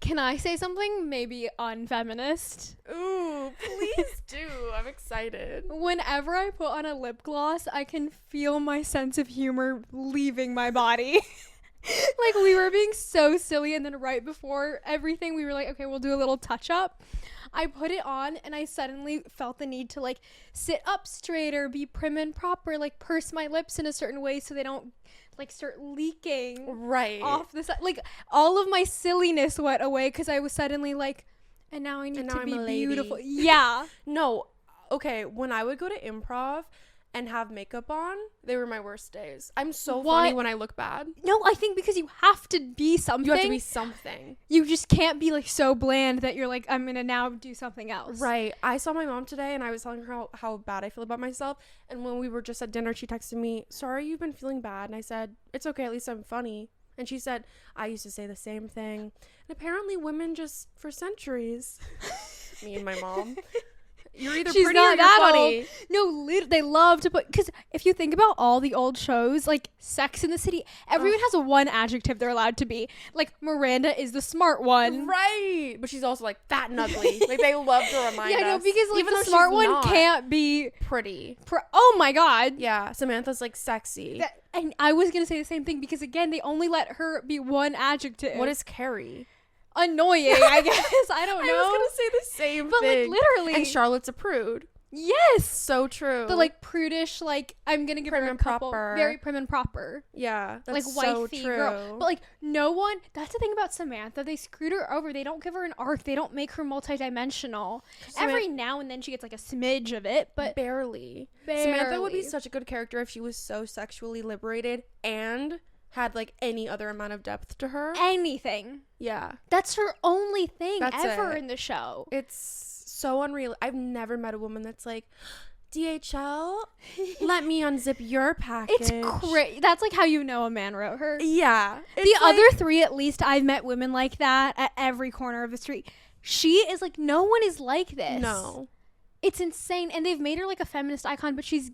Can I say something maybe unfeminist? Ooh, please do. I'm excited. Whenever I put on a lip gloss, I can feel my sense of humor leaving my body. Like, we were being so silly, and then right before everything, we were like, okay, we'll do a little touch up. I put it on, and I suddenly felt the need to, like, sit up straighter, be prim and proper, like, purse my lips in a certain way so they don't, like, start leaking off the side. Like, all of my silliness went away because I was suddenly like, and now I need to be beautiful. Yeah. No. Okay, when I would go to improv and have makeup on, they were my worst days. I'm so funny when I look bad. No, I think because you have to be something. You have to be something. You just can't be, like, so bland that you're like, I'm going to now do something else. Right. I saw my mom today, and I was telling her how bad I feel about myself. And when we were just at dinner, she texted me, sorry you've been feeling bad. And I said, it's okay, at least I'm funny. And she said, I used to say the same thing. And apparently women just, for centuries, me and my mom... You're either She's pretty or you're funny. Old. No, they love to put, because if you think about all the old shows, like Sex and the City, everyone has a one adjective they're allowed to be. Like, Miranda is the smart one. Right. But she's also, like, fat and ugly. Like, they love to remind us. Yeah, no, because, like, even the smart one can't be pretty. Oh, my God. Yeah, Samantha's, like, sexy. And I was going to say the same thing, because, again, they only let her be one adjective. What is Carrie? Annoying, I guess. I don't know. I was gonna say the same but thing. Like, literally. And Charlotte's a prude. Yes. So true. The, like, prudish, like, I'm gonna give prim her a and couple. proper. Very prim and proper. Yeah, that's like, so wifey true. girl. But, like, no one, that's the thing about Samantha. They screwed her over. They don't give her an arc. They don't make her multidimensional. Every now and then she gets, like, a smidge of it, but barely. Samantha would be such a good character if she was so sexually liberated and had, like, any other amount of depth to her. Anything. Yeah. That's her only thing ever it. in the show. It's so unreal. I've never met a woman that's like, DHL, let me unzip your package. It's crazy. That's, like, how you know a man wrote her. Yeah. The other three, at least, I've met women like that at every corner of the street. She is, like, no one is like this. No. It's insane. And they've made her, like, a feminist icon, but she's,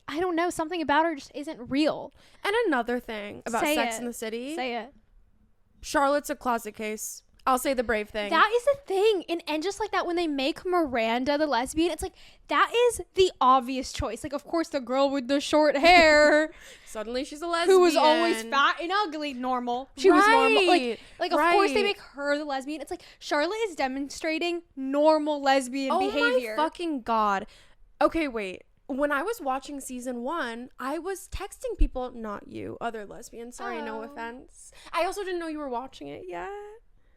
I don't know, something about her just isn't real. And another thing about Sex in the City. Say it. Charlotte's a closet case. I'll say the brave thing. That is the thing. And just like that, when they make Miranda the lesbian, it's like, that is the obvious choice. Like, of course, the girl with the short hair. Suddenly she's a lesbian. Who was always fat and ugly. Normal. She was normal. Like of course they make her the lesbian. It's like, Charlotte is demonstrating normal lesbian behavior. Oh my fucking God. Okay, wait. When I was watching season 1, I was texting people, not you, other lesbians. Sorry, no offense. I also didn't know you were watching it yet.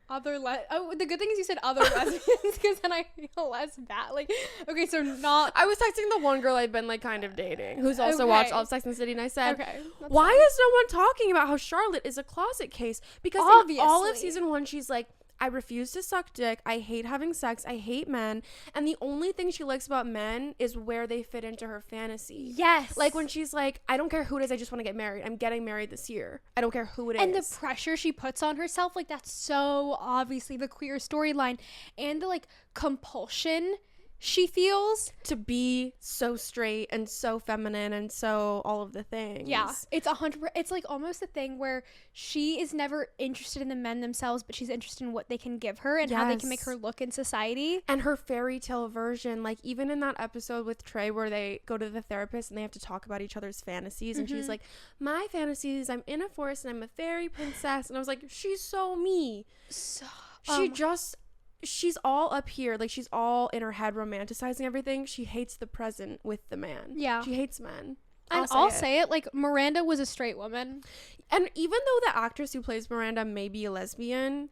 The good thing is you said other lesbians, because then I feel less bad. Like, okay, so not. I was texting the one girl I'd been, like, kind of dating, who's also watched all of Sex and the City, and I said, why is no one talking about how Charlotte is a closet case? Because in all of season 1, she's like, I refuse to suck dick. I hate having sex. I hate men. And the only thing she likes about men is where they fit into her fantasy. Yes. Like when she's like, I don't care who it is. I just want to get married. I'm getting married this year. I don't care who it is. And the pressure she puts on herself, like, that's so obviously the queer storyline. And the, like, compulsion she feels to be so straight and so feminine and so all of the things. Yeah, it's 100%. It's like almost a thing where she is never interested in the men themselves, but she's interested in what they can give her and how they can make her look in society. And her fairy tale version, like even in that episode with Trey where they go to the therapist and they have to talk about each other's fantasies, and she's like, my fantasies, I'm in a forest and I'm a fairy princess, and I was like, she's so me. So she's all up here, like she's all in her head romanticizing everything. She hates the present with the man. Yeah, she hates men. And I'll say it, like, Miranda was a straight woman, and even though the actress who plays Miranda may be a lesbian,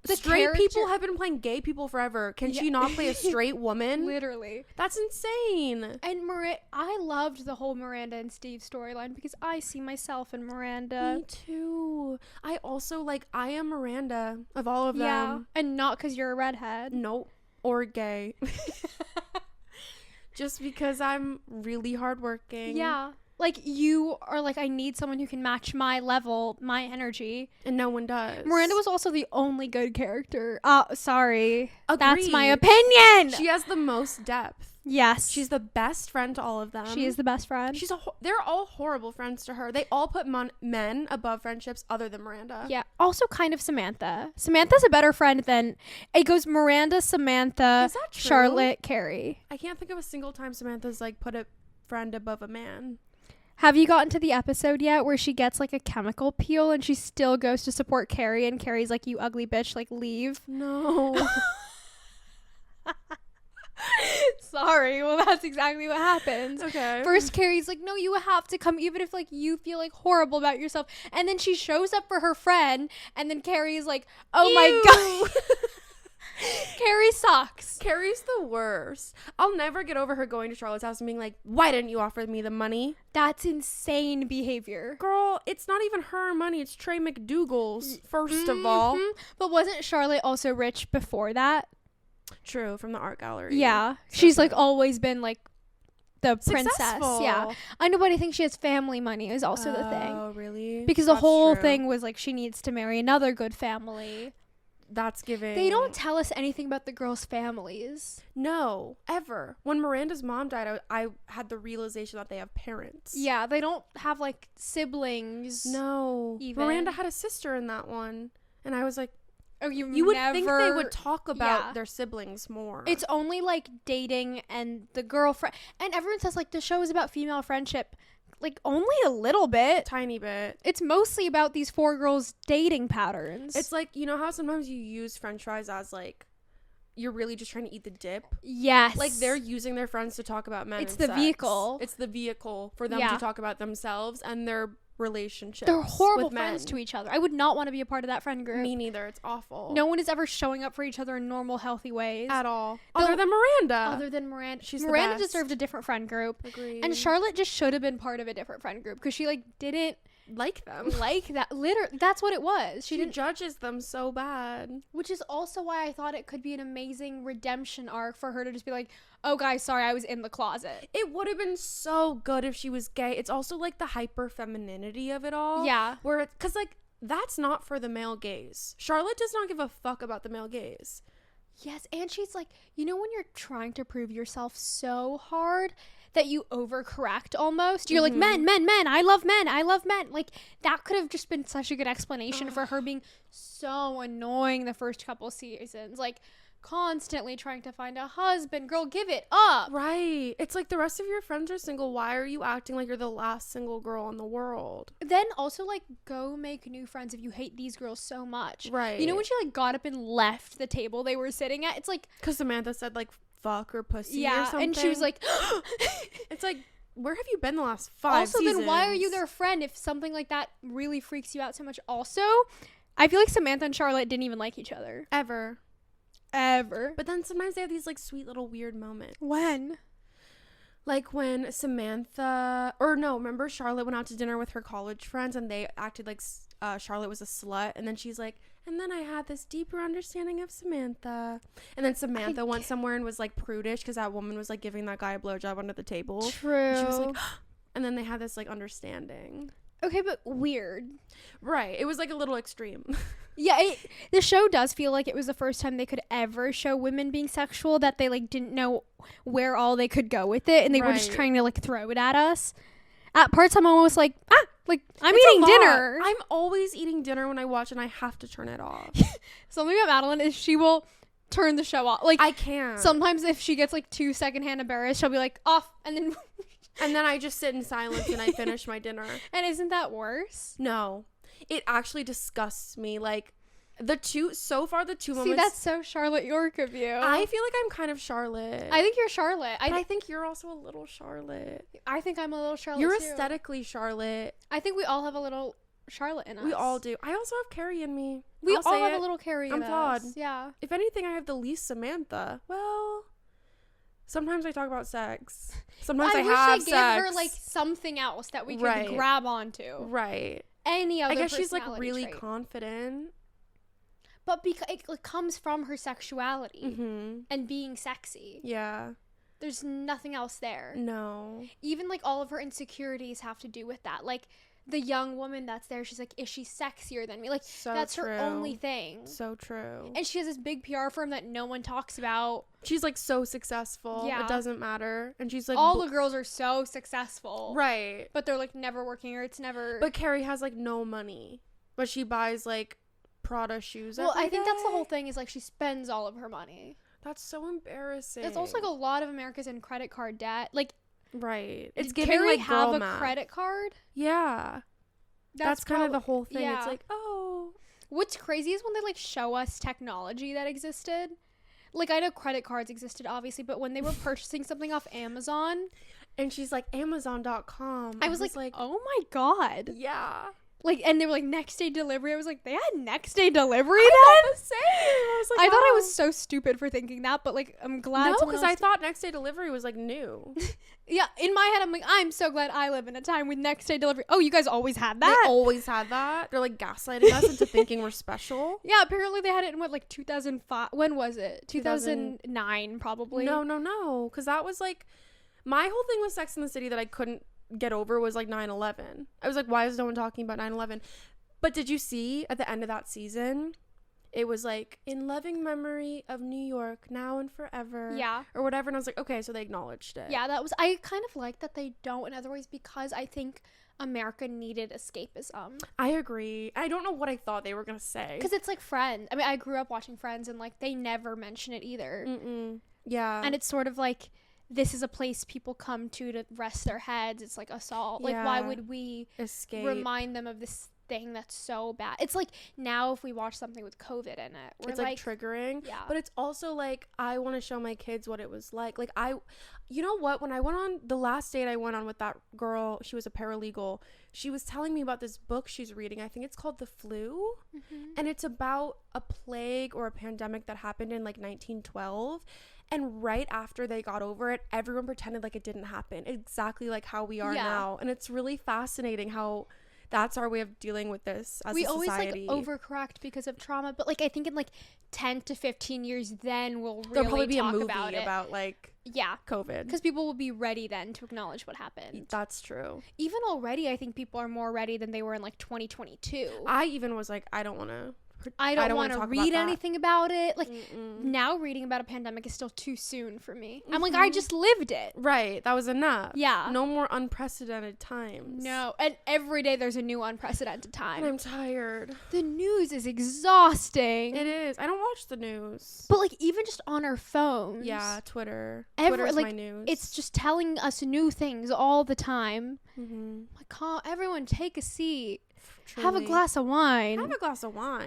straight people have been playing gay people forever. Can she not play a straight woman? Literally, that's insane. And I loved the whole Miranda and Steve storyline because I see myself in Miranda. Me too. I also, like, I am Miranda of all of them. Yeah, and not because you're a redhead. Nope. Or gay. Just because I'm really hardworking. Yeah. like, you are like, I need someone who can match my level, my energy. And no one does. Miranda was also the only good character. Sorry. Agreed. That's my opinion. She has the most depth. Yes. She's the best friend to all of them. She is the best friend. They're all horrible friends to her. They all put men above friendships other than Miranda. Yeah. Also kind of Samantha. Samantha's a better friend than... It goes Miranda, Samantha, Is that true? Charlotte, Carrie. I can't think of a single time Samantha's like put a friend above a man. Have you gotten to the episode yet where she gets like a chemical peel and she still goes to support Carrie and Carrie's like, you ugly bitch, like leave? No. Sorry. Well, that's exactly what happens. Okay. First, Carrie's like, no, you have to come even if like you feel like horrible about yourself. And then she shows up for her friend and then Carrie's like, oh my God. Carrie sucks. Carrie's the worst. I'll never get over her going to Charlotte's house and being like, why didn't you offer me the money? That's insane behavior. Girl, it's not even her money. It's Trey McDougal's, first of all. But wasn't Charlotte also rich before that? True, from the art gallery. Yeah. So She's true. like always been like the princess. Successful. Yeah. I know, but I think she has family money is also the thing. Oh, really? Because That's the whole true. thing was like she needs to marry another good family. That's giving. They don't tell us anything about the girls' families. No, ever. When Miranda's mom died, I had the realization that they have parents. Yeah, they don't have like siblings. No. Even. Miranda had a sister in that one. And I was like, Oh, you would think they would talk about Yeah. their siblings more. It's only like dating and the girlfriend. And everyone says like the show is about female friendship. Like only a little bit. tiny bit. It's mostly about these 4 girls' dating patterns. It's like, you know how sometimes you use french fries as like, you're really just trying to eat the dip? yes. Like they're using their friends to talk about men. It's and the sex. vehicle. It's the vehicle for them Yeah. to talk about themselves and their relationships. They're horrible with men. friends to each other. I would not want to be a part of that friend group. Me neither. It's awful. No one is ever showing up for each other in normal, healthy ways. At all. The- Other than Miranda. Other than Miranda. She's the Miranda best. deserved a different friend group. Agreed. And Charlotte just should have been part of a different friend group because she like didn't like them. like that. Literally, that's what it was. She judges them so bad. Which is also why I thought it could be an amazing redemption arc for her to just be like, oh, guys, sorry, I was in the closet. It would have been so good if she was gay. It's also like the hyper femininity of it all. Yeah. Where it's, cause like, that's not for the male gaze. Charlotte does not give a fuck about the male gaze. Yes, and she's like, you know when you're trying to prove yourself so hard that you overcorrect almost? You're like, men, I love men. Like, that could have just been such a good explanation for her being so annoying the first couple seasons. Like, constantly trying to find a husband. Girl, give it up. Right. It's like the rest of your friends are single. Why are you acting like you're the last single girl in the world? Then also, like, go make new friends if you hate these girls so much. Right. You know when she, like, got up and left the table they were sitting at? It's like... Because Samantha said, like, fuck or pussy or Yeah, something. and she was like... It's like, where have you been the last 5 Also, seasons? then why are you their friend if something like that really freaks you out so much? Also, I feel like Samantha and Charlotte didn't even like each other. Ever. But then sometimes they have these, like, sweet little weird moments. When? Like when Samantha, or no, remember Charlotte went out to dinner with her college friends and they acted like Charlotte was a slut. And then she's like, and then I had this deeper understanding of Samantha. And then Samantha went somewhere and was like prudish because that woman was like giving that guy a blowjob under the table. True. And she was like, and then they had this like understanding. Okay, but weird. Right. It was like a little extreme. Yeah, the show does feel like it was the first time they could ever show women being sexual, that they like didn't know where all they could go with it, and they were just Right. trying to like throw it at us. At parts, I'm almost like, like I'm It's a eating lot. dinner. I'm always eating dinner when I watch and I have to turn it off. Something about Madeline is she will turn the show off. Like I can't. sometimes if she gets like too secondhand embarrassed, she'll be like off, and then And then I just sit in silence and I finish my dinner. and isn't that worse? No, it actually disgusts me. Like the two See, moments. that's so Charlotte York of you. I feel like I'm kind of Charlotte. I think you're Charlotte. But I think you're also a little Charlotte. I think I'm a little Charlotte You're too. aesthetically Charlotte. I think we all have a little Charlotte in us. We all do. I also have Carrie in me. We I'll all say have it. a little Carrie I'm in flawed. us. Yeah. If anything, I have the least Samantha. Well, sometimes I talk about sex. Sometimes I wish have I gave sex. her like something else that we could Right. grab onto. Right. Any other I guess she's like personality really trait. confident. But because it comes from her sexuality Mm-hmm. and being sexy. Yeah. There's nothing else there. No. Even like all of her insecurities have to do with that. Like the young woman that's there, she's like, is she sexier than me? Like that's true. her only thing. So true. And she has this big PR firm that no one talks about. She's like so successful. Yeah. It doesn't matter. And she's like, all the girls are so successful. Right. But they're like never working, or it's never. But Carrie has like no money. But she buys like Prada shoes. Well, I think day. that's the whole thing, is like she spends all of her money. That's so embarrassing. It's also like a lot of America's in credit card debt. Like, right. It's did giving Carrie like have girl a math. credit card? Yeah. That's kind of the whole thing. Yeah. It's like, oh. What's crazy is when they like show us technology that existed. Like, I know credit cards existed, obviously, but when they were purchasing something off Amazon, and she's like, Amazon.com. I was like, oh my God. yeah. Like, and they were like, next day delivery. I was like, they had next day delivery I then? thought the same. I was like, I thought I wow. was so stupid for thinking that, but like, I'm glad. No, someone because else I thought next day delivery was like new. yeah, in my head, I'm like, I'm so glad I live in a time with next day delivery. Oh, you guys always had that? They always had that. They're like gaslighting us into thinking we're special. Yeah, apparently they had it in what, like 2005? When was it? 2009, probably. No. Because that was like, my whole thing with Sex in the City that I couldn't get over was like 9/11. I was like, why is no one talking about 9/11? But did you see at the end of that season, it was like, in loving memory of New York, now and forever. Yeah. Or whatever. And I was like, okay, so they acknowledged it. Yeah, that was, I kind of like that they don't in other ways, because I think America needed escapism. I agree. I don't know what I thought they were going to say. Because it's like Friends. I mean, I grew up watching Friends, and like, they never mention it either. Mm-mm. Yeah. And it's sort of like, this is a place people come to rest their heads. It's like assault. Like, why would we escape? remind them of this thing that's so bad? It's like, now if we watch something with COVID in it, we're it's like triggering. Yeah. But it's also like, I want to show my kids what it was like. Like, you know what, when I went on the last date I went on with that girl, she was a paralegal, she was telling me about this book she's reading. I think it's called The Flu. Mm-hmm. And it's about a plague or a pandemic that happened in like 1912. And right after they got over it, everyone pretended like it didn't happen, exactly like how we are now. And it's really fascinating how that's our way of dealing with this as a society. We always like overcorrect because of trauma, but like, I think in like 10 to 15 years, then we'll really there'll probably be talk a movie about it. About like COVID, because people will be ready then to acknowledge what happened. That's true. Even already, I think people are more ready than they were in like 2022. I even was like, I don't want to to read anything about it. Like, now reading about a pandemic is still too soon for me. I'm like, I just lived it. Right. That was enough. Yeah. No more unprecedented times. No. And every day there's a new unprecedented time. And I'm tired. The news is exhausting. It is. I don't watch the news. But like, even just on our phones. Yeah, Twitter. Twitter's my news. It's just telling us new things all the time. Mm-hmm. Like, everyone take a seat. Truly. Have a glass of wine.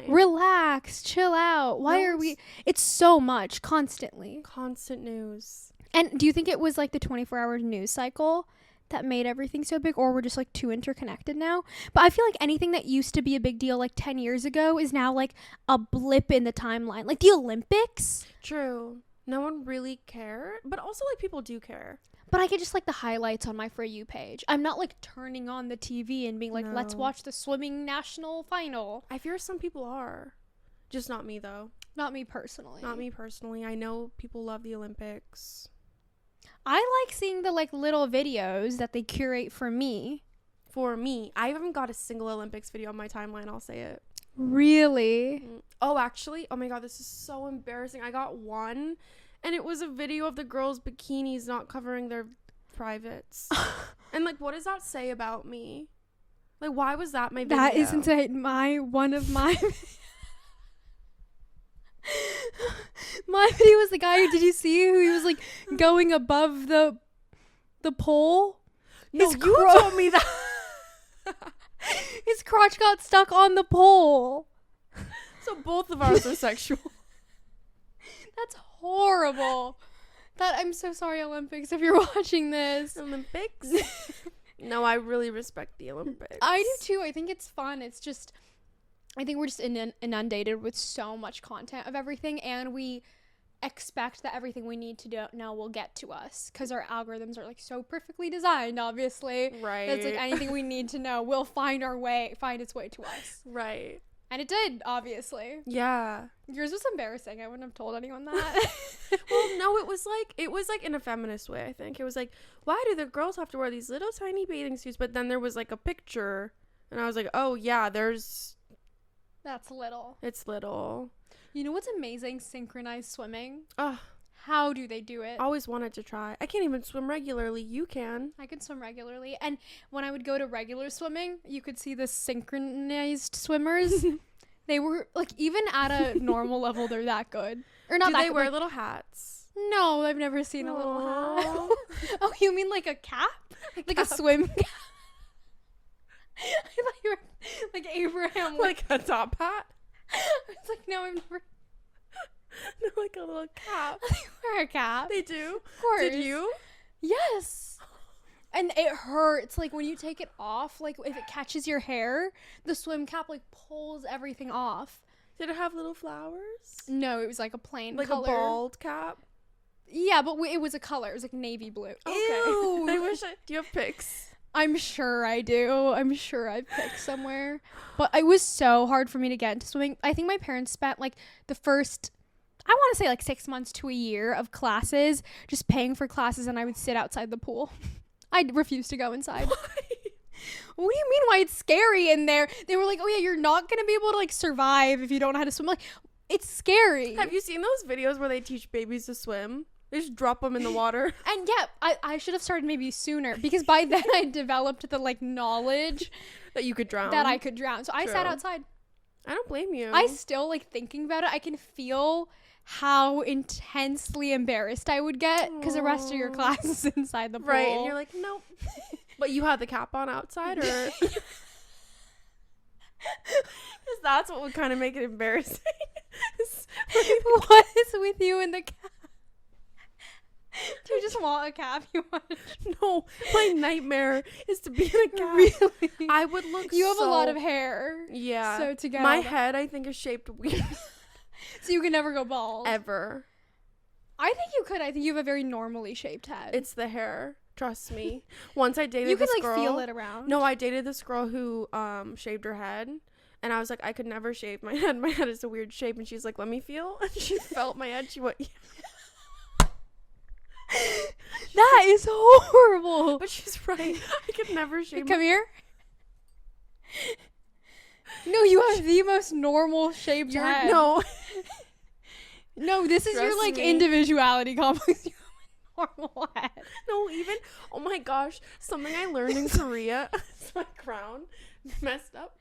Relax. Chill out. Why are we... It's so much. Constantly. Constant news. And do you think it was like the 24-hour news cycle that made everything so big, or we're just like too interconnected now? But I feel like anything that used to be a big deal like 10 years ago is now like a blip in the timeline. Like the Olympics. True. No one really cared. But also like people do care. But I get just like the highlights on my For You page. I'm not like turning on the TV and being like, let's watch the swimming national final. I fear some people are. Just not me though. Not me personally. I know people love the Olympics. I like seeing the like little videos that they curate for me. I haven't got a single Olympics video on my timeline, I'll say it. Really? Oh, actually, oh my God, this is so embarrassing. I got one. And it was a video of the girls' bikinis not covering their privates. And, like, what does that say about me? Like, why was that my video? That isn't one of my... My video was the guy, did you see who he was, like, going above the pole? No, you told me that. His crotch got stuck on the pole. So both of ours are sexual. That's horrible. I'm so sorry, Olympics, if you're watching this. Olympics? No, I really respect the Olympics. I do too. I think it's fun. It's just, I think we're just inundated with so much content of everything, and we expect that everything we need to know will get to us because our algorithms are like so perfectly designed, obviously. Right. That's like anything we need to know will find its way to us. Right. And it did, obviously. Yeah. Yours was embarrassing. I wouldn't have told anyone that. Well, no, it was like in a feminist way, I think. It was like, why do the girls have to wear these little tiny bathing suits? But then there was like a picture, and I was like, oh yeah, That's little. it's little. You know what's amazing? Synchronized swimming. Ugh. How do they do it? Always wanted to try. I can't even swim regularly. You can. I can swim regularly. And when I would go to regular swimming, you could see the synchronized swimmers. They were, like, even at a normal level, they're that good. Or not Do that they good, wear like, little hats? no, I've never seen a little hat. Aww. Oh, you mean like a cap? Like a swim cap? I thought you were like Abraham. Like a top hat? I was like, no, I've never No, like a little cap. wear a cap. They do? Of course. Did you? Yes. And it hurts, like, when you take it off, like, if it catches your hair, the swim cap, like, pulls everything off. Did it have little flowers? No, it was, like, a plain Like color. a bald cap? Yeah, but it was a color. It was, like, navy blue. Okay. Ew. I wish do you have pics? I'm sure I do. I'm sure I've picked somewhere. But it was so hard for me to get into swimming. I think my parents spent, like, the first, I want to say, like, 6 months to a year of classes, just paying for classes, and I would sit outside the pool. I refused to go inside. Why? What do you mean why it's scary in there? They were like, oh, yeah, you're not going to be able to, like, survive if you don't know how to swim. Like, it's scary. Have you seen those videos where they teach babies to swim? They just drop them in the water. And yeah, I should have started maybe sooner, because by then I developed the, like, knowledge That you could drown. that I could drown. So I sat True. outside. I don't blame you. I still, like, thinking about it, I can feel how intensely embarrassed I would get, because the rest of your Aw. class is inside the pool. Right, and you're like, nope. But you had the cap on outside, or? Because that's what would kind of make it embarrassing. What is with you in the cap? Do you just want a cap? You want No, my nightmare is to be in a cap. really? I would look You have a so- lot of hair. Yeah. So to get My all that- head, I think, is shaped weird. So you can never go bald. Ever. I think you could. I think you have a very normally shaped head. It's the hair. Trust me. Once I dated you can, this like, girl. feel it around. No, I dated this girl who shaved her head. And I was like, I could never shave my head. My head is a weird shape. And she's like, let me feel. And she felt my head. She went, yeah. That is horrible. But she's right. I could never shave Come here. No, you have the most normal shaped head. No. No, this is your, Trust like, me. individuality complex. You have a normal head. No, even, oh my gosh, something I learned in Korea. Is my crown messed up?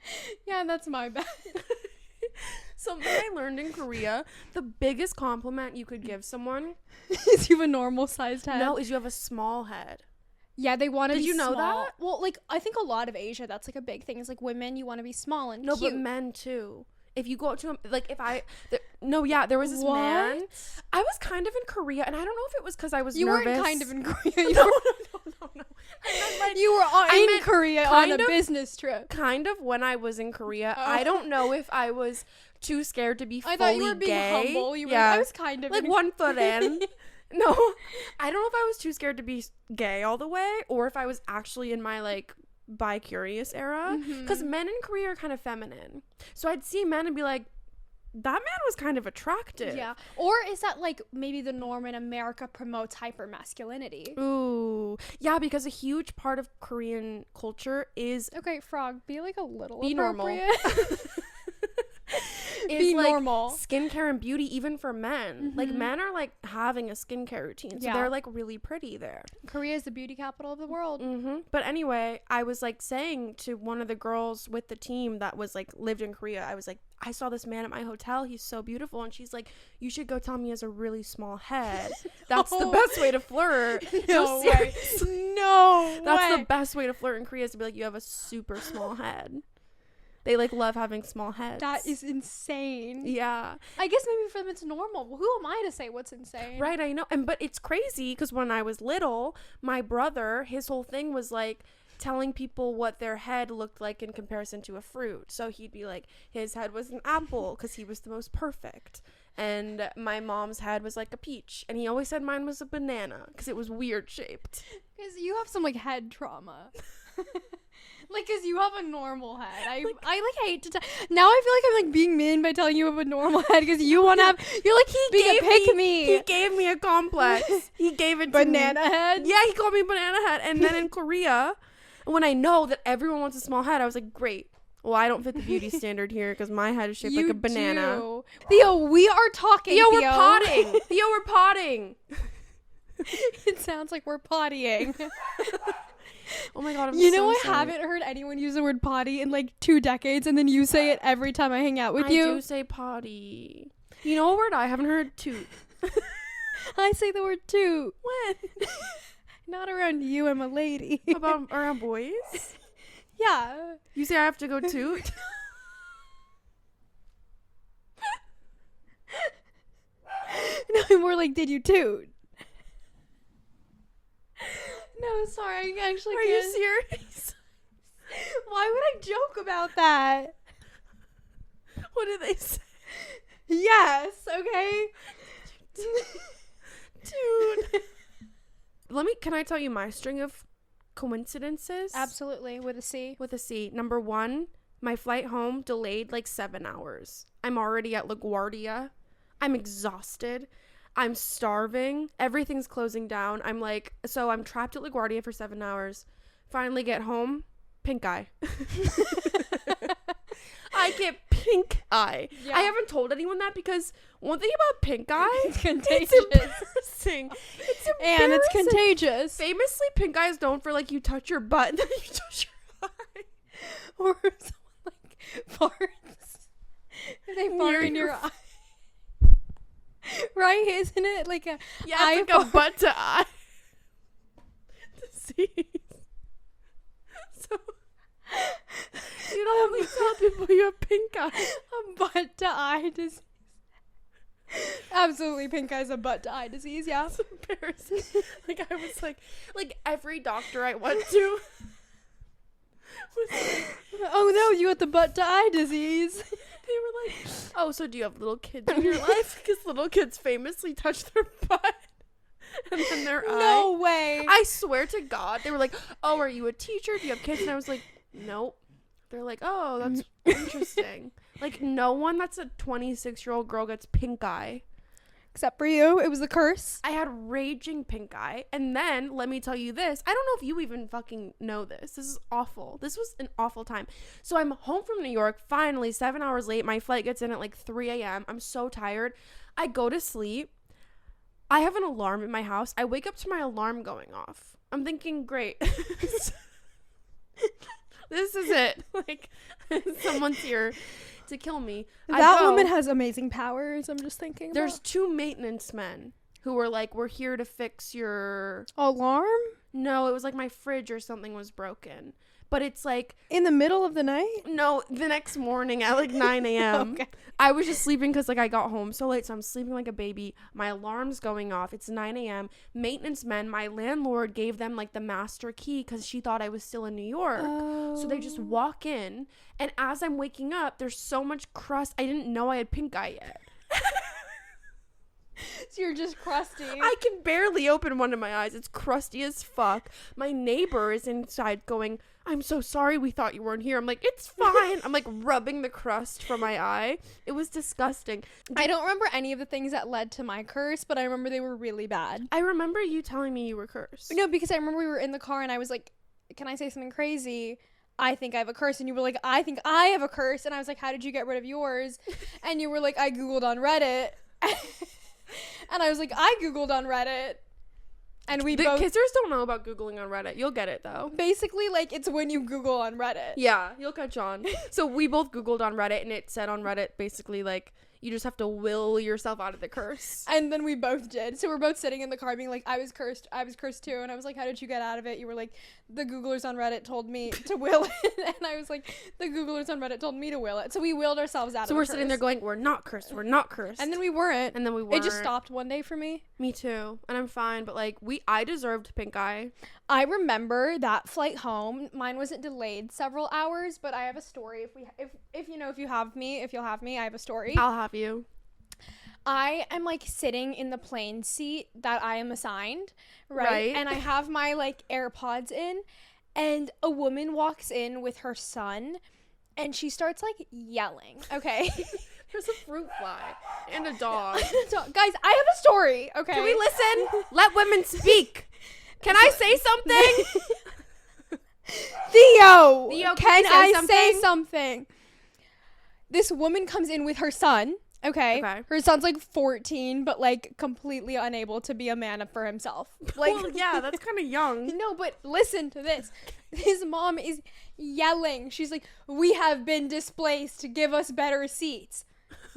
Yeah, that's my bad. Something I learned in Korea, the biggest compliment you could give someone, Is you have a normal sized head? no, is you have a small head. Yeah, they want to be Did you know small. that? Well, like, I think a lot of Asia, that's, like, a big thing. Is, like, women, you want to be small and No, cute. but men too. If you go up to him, like, there was this man. I was kind of in Korea, and I don't know if it was because I was You nervous. weren't kind of in Korea. You No, were, no. I meant, like, you were I in meant Korea on kind a of- business trip. kind of when I was in Korea. Oh. I don't know if I was too scared to be fully I thought you were being gay. humble. You were yeah, like, I was kind of like in 1 foot in. No, I don't know if I was too scared to be gay all the way, or if I was actually in my, like, bi-curious era. Because Mhm. men in Korea are kind of feminine. So I'd see men and be like, that man was kind of attractive. Yeah. Or is that, like, maybe the norm in America promotes hyper masculinity? Ooh. Yeah, because a huge part of Korean culture is Okay, Frog, be, like, a little Be normal. appropriate. is Be like normal. skincare and beauty, even for men. Like, Mhm. men are like having a skincare routine, so Yeah. they're like really pretty there. Korea is the beauty capital of the world. But anyway, I was like saying to one of the girls with the team that was like lived in Korea, I was like, I saw this man at my hotel, he's so beautiful, and she's like, you should go tell him he has a really small head. That's the No. best way to flirt. No way. seriously. No That's way. the best way to flirt in Korea, is to be like, you have a super small head. They like love having small heads. That is insane. yeah. I guess maybe for them it's normal. Well, who am I to say what's insane? Right, I know. But it's crazy because when I was little, my brother, his whole thing was like telling people what their head looked like in comparison to a fruit. So he'd be like, his head was an apple because he was the most perfect. And my mom's head was like a peach. And he always said mine was a banana because it was weird shaped. Because you have some, like, head trauma. Like, cause you have a normal head. I hate to now I feel like I'm like being mean by telling you have a normal head because you want to have. You're like being a pick me. He gave me a complex. He gave it banana to me. head. Yeah, he called me banana head. And then in Korea, when I know that everyone wants a small head, I was like, great. Well, I don't fit the beauty standard here because my head is shaped like a banana. Do. Theo, we are talking. Theo, we're potting. Theo, we're potting. It sounds like we're pottying. Oh my god, You know, I haven't heard anyone use the word potty in like 2 decades, and then you say it every time I hang out with you. I do say potty. You know a word I haven't heard? Toot. I say the word toot. When? Not around you, I'm a lady. About around boys? Yeah. You say I have to go toot? No, more like, did you toot? No, sorry, I actually Are can't. you serious? Why would I joke about that? What did they say? Yes, okay. Dude. Can I tell you my string of coincidences? Absolutely, with a C. With a C. Number 1, my flight home delayed like 7 hours. I'm already at LaGuardia. I'm exhausted. I'm starving. Everything's closing down. I'm trapped at LaGuardia for 7 hours. Finally get home. Pink eye. I get pink eye. Yeah. I haven't told anyone that because one thing about pink eye, it's contagious. It's embarrassing. And it's contagious. Famously, pink eye is known for like you touch your butt and then you touch your eye. Or someone like farts. They fart in your eye. Right? Isn't it like a it's like a butt to eye disease? So you don't have to tell people you have pink eye. A butt to eye disease. Absolutely, pink eye is a butt to eye disease. Yeah, it's embarrassing. Like I was like every doctor I went to was like, oh no, you got the butt to eye disease. They were like, oh, so do you have little kids in your life? Because little kids famously touch their butt and then their eye. No way. I swear to God. They were like, oh, are you a teacher? Do you have kids? And I was like, nope. They're like, oh, that's interesting. Like, no one that's a 26-year-old girl gets pink eye. Except for you. It was a curse. I had raging pink eye. And then, let me tell you this. I don't know if you even fucking know this. This is awful. This was an awful time. So I'm home from New York. Finally, 7 hours late. My flight gets in at like 3 a.m. I'm so tired. I go to sleep. I have an alarm in my house. I wake up to my alarm going off. I'm thinking, great. This is it. Like, someone's here to kill me. That woman has amazing powers. I'm just thinking. There's 2 maintenance men who were like, we're here to fix your alarm. No, it was like my fridge or something was broken. But it's like in the middle of the night? No, the next morning at like 9 a.m. Okay. I was just sleeping because like I got home so late, so I'm sleeping like a baby. My alarm's going off. It's 9 a.m. Maintenance men, my landlord gave them like the master key because she thought I was still in New York. Oh. So they just walk in, and as I'm waking up, there's so much crust. I didn't know I had pink eye yet. So you're just crusty. I can barely open one of my eyes. It's crusty as fuck. My neighbor is inside going, I'm so sorry, we thought you weren't here. I'm like, it's fine. I'm like rubbing the crust from my eye. It was disgusting. I don't remember any of the things that led to my curse, but I remember they were really bad. I remember you telling me you were cursed. No, because I remember we were in the car and I was like, can I say something crazy? I think I have a curse. And you were like, I think I have a curse. And I was like, how did you get rid of yours? And you were like, I Googled on Reddit. And I was like, I Googled on Reddit. And the kissers don't know about Googling on Reddit. You'll get it, though. Basically, like, it's when you Google on Reddit. Yeah, you'll catch on. So we both Googled on Reddit, and it said on Reddit, basically, like, you just have to will yourself out of the curse. And then we both did. So we're both sitting in the car being like, I was cursed too. And I was like, how did you get out of it? You were like, the Googlers on Reddit told me to will it. And I was like, the Googlers on Reddit told me to will it. So we willed ourselves out of it. So we're sitting there going, we're not cursed. We're not cursed. And then we weren't. It just stopped one day for me. Me too. And I'm fine. But like, I deserved pink eye. I remember that flight home. Mine wasn't delayed several hours, but I have a story. If you'll have me, I have a story. I'll have you. I am like sitting in the plane seat that I am assigned, right? And I have my like AirPods in, and a woman walks in with her son, and she starts like yelling. Okay. There's a fruit fly and a dog. Guys, I have a story. Okay. Can we listen? Let women speak. Can I say something? Theo, can I say something? This woman comes in with her son. Okay. Her son's like 14, but like completely unable to be a man for himself. Like, well, yeah, that's kind of young. No, but listen to this. His mom is yelling. She's like, "We have been displaced. Give us better seats."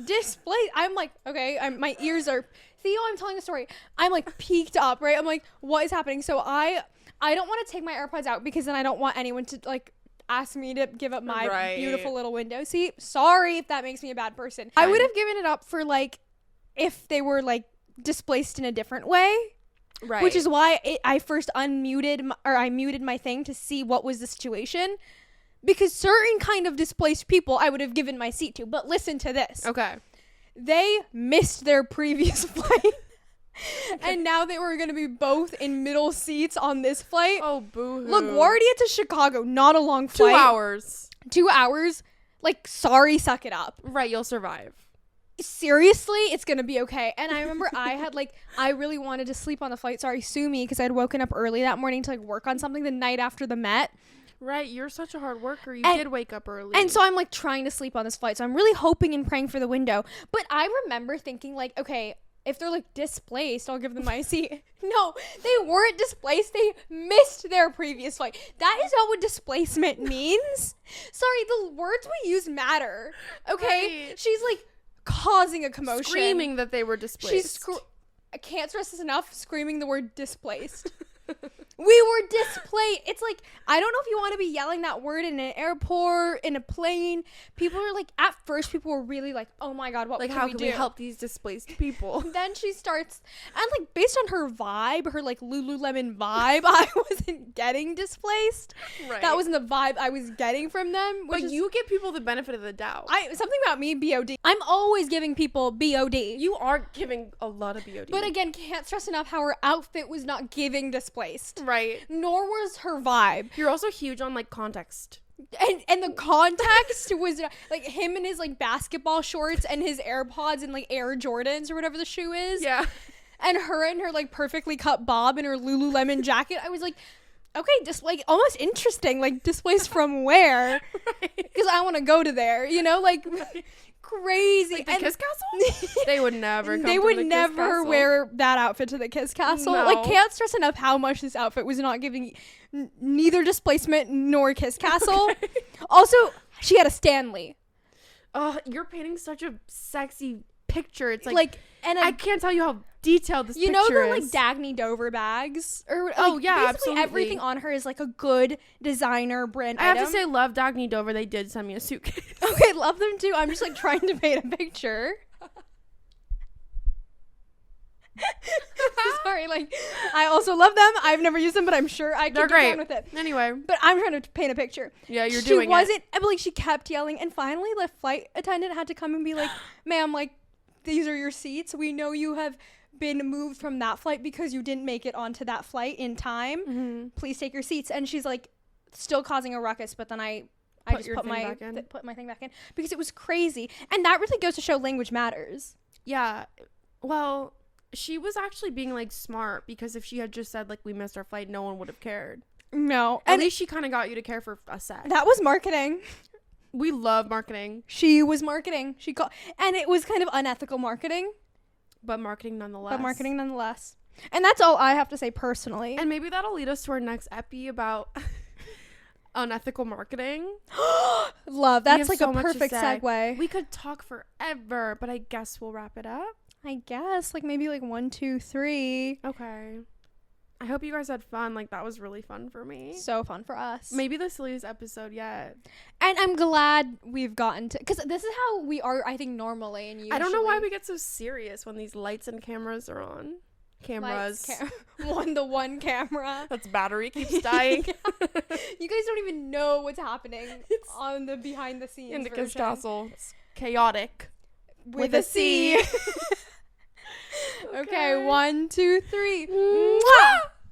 Displaced. I'm like, okay. My ears are. Theo, I'm telling a story. I'm like peaked up, right? I'm like, what is happening? So I don't want to take my AirPods out because then I don't want anyone to like ask me to give up my beautiful little window seat. Sorry if that makes me a bad person. I would have given it up for like if they were like displaced in a different way. Right. Which is why I first I muted my thing to see what was the situation. Because certain kind of displaced people I would have given my seat to. But listen to this. Okay. They missed their previous flight. And now they were going to be both in middle seats on this flight. Oh, boo-hoo. LaGuardia to Chicago, not a long flight. 2 hours. 2 hours. Like, sorry, suck it up. Right, you'll survive. Seriously, it's going to be okay. And I remember I really wanted to sleep on the flight. Sorry, sue me, because I had woken up early that morning to like work on something the night after the Met. Right, you're such a hard worker. You did wake up early. And so I'm like trying to sleep on this flight. So I'm really hoping and praying for the window. But I remember thinking like, okay, if they're like displaced, I'll give them my seat. No, they weren't displaced. They missed their previous flight. That is not what displacement means. Sorry, the words we use matter. Okay? Right. She's like causing a commotion. Screaming that they were displaced. I can't stress this enough, screaming the word displaced. We were displaced. It's like, I don't know if you want to be yelling that word in an airport, in a plane. People are like, at first people were really like, oh my God, what can we do? We help these displaced people? Then she starts, and like based on her vibe, her like Lululemon vibe, I wasn't getting displaced. Right. That wasn't the vibe I was getting from them. But you give people the benefit of the doubt. Something about me, BOD. I'm always giving people BOD. You are giving a lot of BOD. But again, can't stress enough how her outfit was not giving displaced. Right. Nor was her vibe. You're also huge on like context. And the context was like him in his like basketball shorts and his AirPods and like Air Jordans or whatever the shoe is. Yeah. And her in her like perfectly cut bob and her Lululemon jacket. I was like, okay, like almost interesting. Like displaced from where? Because I want to go to there, you know, like crazy. Like the Kiss Castle? They would never come They would never wear that outfit to the Kiss Castle. No. Like, can't stress enough how much this outfit was not giving neither displacement nor Kiss Castle. Okay. Also, she had a Stanley. Oh, you're painting such a sexy picture. It's like and I can't tell you how detailed this picture is. You know the like Dagny Dover bags? Or oh yeah, absolutely. Everything on her is like a good designer brand I have to say, love Dagny Dover. They did send me a suitcase. Okay, love them too. I'm just like trying to paint a picture. Sorry, like I also love them. I've never used them, but I'm sure I can get down with it. Anyway, but I'm trying to paint a picture. Yeah, you're doing it. She wasn't. I believe she kept yelling, and finally the flight attendant had to come and be like, "Ma'am, like these are your seats. We know you have been moved from that flight because you didn't make it onto that flight in time. Mm-hmm. Please take your seats." And she's like, still causing a ruckus, but then I just put my thing back in because it was crazy, and that really goes to show language matters. Yeah, well. She was actually being like smart because if she had just said like we missed our flight, no one would have cared. No. At least she kind of got you to care for a sec. That was marketing. We love marketing. She was marketing. And it was kind of unethical marketing. But marketing nonetheless. And that's all I have to say personally. And maybe that'll lead us to our next epi about unethical marketing. Love. That's like a perfect segue. We could talk forever, but I guess we'll wrap it up. I guess like maybe like 1, 2, 3. Okay. I hope you guys had fun. Like that was really fun for me. So fun for us. Maybe the silliest episode yet. And I'm glad we've gotten to, because this is how we are, I think, normally. And usually. I don't know why we get so serious when these lights and cameras are on. The one camera. That's battery keeps dying. You guys don't even know what's happening on the behind the scenes in the Kiss Castle. It's chaotic. With a C. Okay, 1, 2, 3. Mwah!